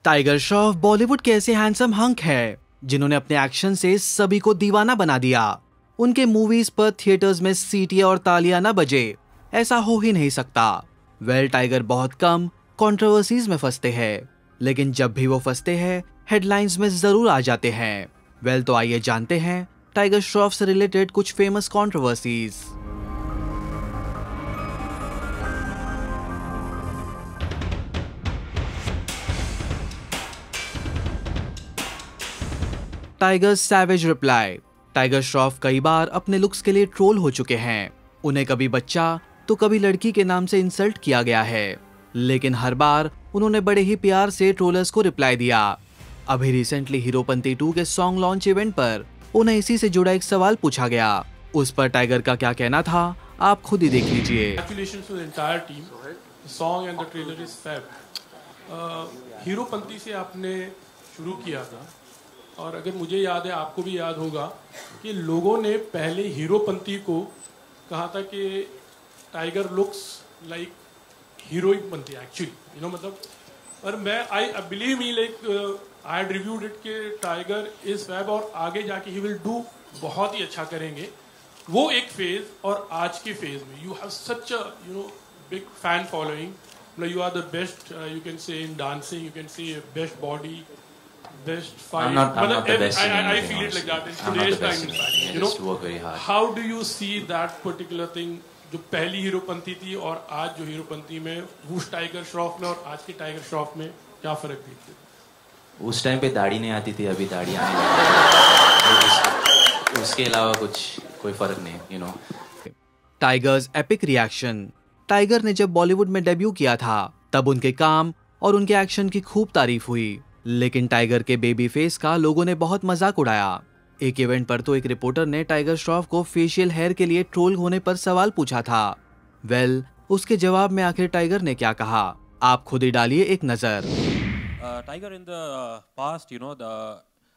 Tiger Shroff Bollywood के ऐसे handsome hunk है जिन्होंने अपने एक्शन से सभी को दीवाना बना दिया। उनके मूवीज पर थिएटर्स में सीटियां और तालियां न बजे, ऐसा हो ही नहीं सकता। टाइगर बहुत कम कंट्रोवर्सीज में फंसते हैं, लेकिन जब भी वो फंसते हैं हेडलाइंस में जरूर आ जाते हैं। तो आइए जानते हैं टाइगर श्रॉफ से रिलेटेड कुछ famous controversies. Tiger savage reply. Tiger Shroff कई बार अपने लुक्स के लिए ट्रोल हो चुके हैं। उन्हें कभी बच्चा तो कभी लड़की के नाम से इंसल्ट किया गया है, लेकिन हर बार उन्होंने बड़े ही प्यार से ट्रोलर्स को रिप्लाई दिया। अभी रिसेंटली हीरोपंती 2 के सॉन्ग लॉन्च इवेंट पर उन्हें इसी से जुड़ा एक सवाल पूछा गया। उस पर टाइगर का क्या कहना था, आप खुद ही देख लीजिए। हीरोपंती से आपने शुरू किया था और अगर मुझे याद है, आपको भी याद होगा कि लोगों ने पहले हीरोपंती को कहा था कि टाइगर लुक्स लाइक हीरोइन बनती है एक्चुअली, मतलब। और मैं I believe me like I had reviewed it कि टाइगर इज फैब और आगे जाके ही विल डू बहुत ही अच्छा करेंगे। वो एक फेज और आज के फेज में you have such a big fan following, like you are the best, you can say in dancing, you can say best body, best fight. I'm not the best. I feel it like that in today's time, in fact. You know, work very hard. How do you see that particular thing? जो पहली हीरोपंती थी और आज जो हीरोपंती में, उस tiger Shroff में और आज के टाइगर श्रॉफ में क्या फर्क देखते हो? उस टाइम पे दाढ़ी नहीं आती थी, अभी दाढ़ी आने लगी। उसके अलावा कोई फर्क नहीं, टाइगर्स एपिक रिएक्शन। टाइगर ने जब बॉलीवुड में डेब्यू किया था तब उनके काम और उनके एक्शन की खूब तारीफ हुई, लेकिन टाइगर के बेबी फेस का लोगों ने बहुत मजाक उड़ाया। एक इवेंट पर तो एक रिपोर्टर ने टाइगर श्रॉफ को फेशियल हेयर के लिए ट्रोल होने पर सवाल पूछा था। उसके जवाब में आखिर टाइगर ने क्या कहा, आप खुद ही डालिए एक नजर। Tiger, in the past,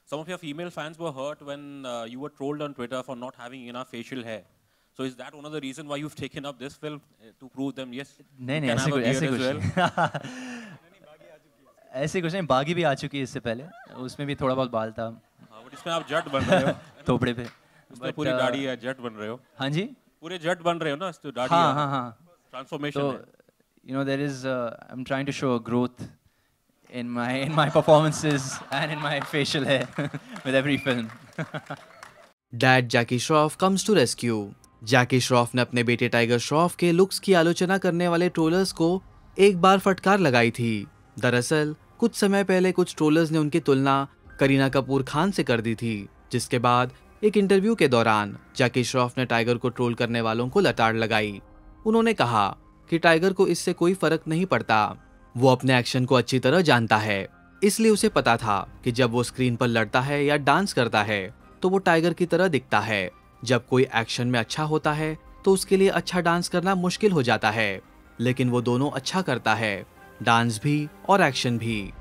some of your female fans were hurt when you were trolled on Twitter for not having enough facial hair. So is that one of the reason why you've taken up this film to prove them yes? नहीं ऐसे कुछ नहीं। बागी भी आ चुकी है इससे पहले, उसमें भी थोड़ा बहुत बाल था। बट इसमें आप जट बन रहे हो थोपड़े पे। इसमें पूरी दाढ़ी है, जट बन रहे हो। हाँ जी, पूरे जट बन रहे हो ना, तो दाढ़ी। हाँ। ट्रांसफॉर्मेशन तो there is I'm trying to show a growth in my performances and in my facial hair with every film. Dad Jackie Shroff comes to rescue. जैकी श्रॉफ ने अपने बेटे टाइगर श्रॉफ के लुक्स की आलोचना करने वाले ट्रोलर्स को एक बार फटकार लगाई थी। दरअसल कुछ समय पहले कुछ ट्रोलर्स ने उनकी तुलना करीना कपूर खान से कर दी थी, जिसके बाद एक इंटरव्यू के दौरान जैकी श्रॉफ ने टाइगर को ट्रोल करने वालों को लताड़ लगाई। उन्होंने कहा कि टाइगर को इससे कोई फर्क नहीं पड़ता, वो अपने एक्शन को अच्छी तरह जानता है, इसलिए उसे पता था कि जब वो स्क्रीन पर लड़ता है या डांस करता है तो वो टाइगर की तरह दिखता है। जब कोई एक्शन में अच्छा होता है तो उसके लिए अच्छा डांस करना मुश्किल हो जाता है, लेकिन वो दोनों अच्छा करता है, डांस भी और एक्शन भी।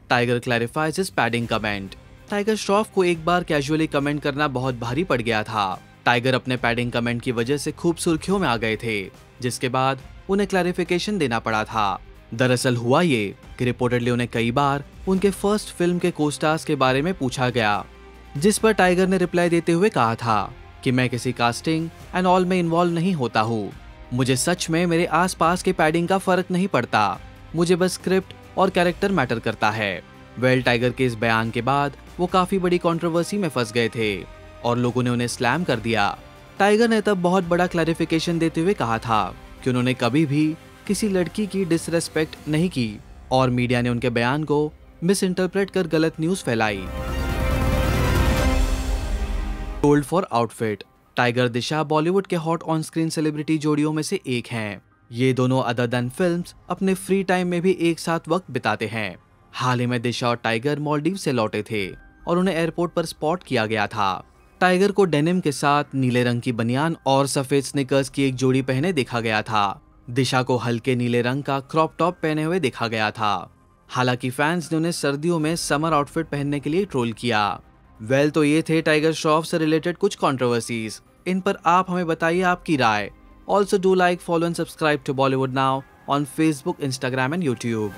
Tiger clarifies his padding comment. Tiger Shroff को एक बार कैजुअली कमेंट करना बहुत भारी पड़ गया था। टाइगर अपने पैडिंग कमेंट की वजह से खूब सुर्खियों में आ गए थे, जिसके बाद उन्हें क्लैरिफिकेशन देना पड़ा था। दरअसल हुआ ये कि रिपोर्टेडली उन्हें कई बार उनके फर्स्ट फिल्म के कोस्टार्स के बारे में पूछा गया, जिस पर टाइगर ने रिप्लाई देते हुए कहा था कि मैं किसी कास्टिंग एंड ऑल में इन्वॉल्व नहीं होता हूँ, मुझे सच में मेरे आसपास के पैडिंग का फर्क नहीं पड़ता, मुझे बस स्क्रिप्ट और कैरेक्टर मैटर करता है। टाइगर के इस बयान के बाद वो काफी बड़ी कंट्रोवर्सी में फंस गए थे और लोगों ने उन्हें स्लैम कर दिया। टाइगर ने तब बहुत बड़ा क्लैरिफिकेशन देते हुए कहा था कि उन्होंने कभी भी किसी लड़की की डिसरेस्पेक्ट नहीं की और मीडिया ने उनके बयान को मिस इंटरप्रेट कर गलत न्यूज फैलाई। Told for outfit. टाइगर दिशा बॉलीवुड के हॉट ऑन स्क्रीन सेलिब्रिटी जोड़ियों में से एक हैं। ये दोनों अदर देन फिल्म्स अपने फ्री टाइम में भी एक साथ वक्त बिताते हैं। हाल ही में दिशा और टाइगर मालदीव से लौटे थे और उन्हें एयरपोर्ट पर स्पॉट किया गया था। टाइगर को डेनिम के साथ नीले रंग की बनियान और सफेद स्नीकर्स की एक जोड़ी पहने देखा गया था। दिशा को हल्के नीले रंग का क्रॉप टॉप पहने हुए देखा गया था। हालांकि फैंस ने उन्हें सर्दियों में समर आउटफिट पहनने के लिए ट्रोल किया। तो ये थे टाइगर श्रॉफ से रिलेटेड कुछ कंट्रोवर्सीज। इन पर आप हमें बताइए आपकी राय। Also do like, follow and subscribe to Bollywood now on Facebook, Instagram and YouTube.